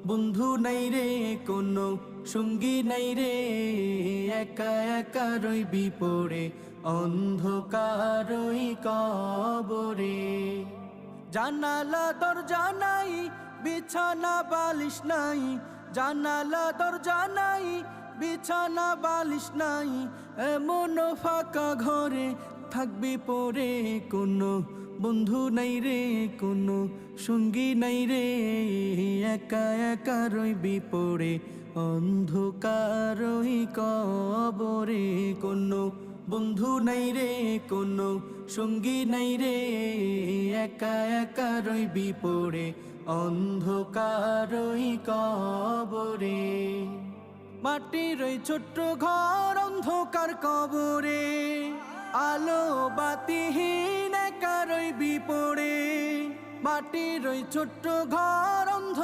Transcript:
বন্ধু নাই রে কোনো, সঙ্গী নাই রে, একা একা রইবি পড়ে অন্ধকারই কবরে। জানালা দরজা নাই, বিছানা বালিশ নাই, জানালা দরজা নাই, বিছানা বালিশ নাই, এমন ফাঁকা ঘরে থাকবি পড়ে। কোনো বন্ধু নাই রে কোনো, সঙ্গী নাই রে, একা একা রইবি পড়ে অন্ধকারই কবরে। কোনো বন্ধু নাই রে কোনো, সঙ্গী নাই রে, একা একা রইবি পড়ে অন্ধকারই কবরে। মাটির ওই ছোট্ট ঘর অন্ধকার কবরে, আলো বাতিহীন একা রইবি পড়ে। মাটির ওই ছোট্ট ঘর অন্ধকার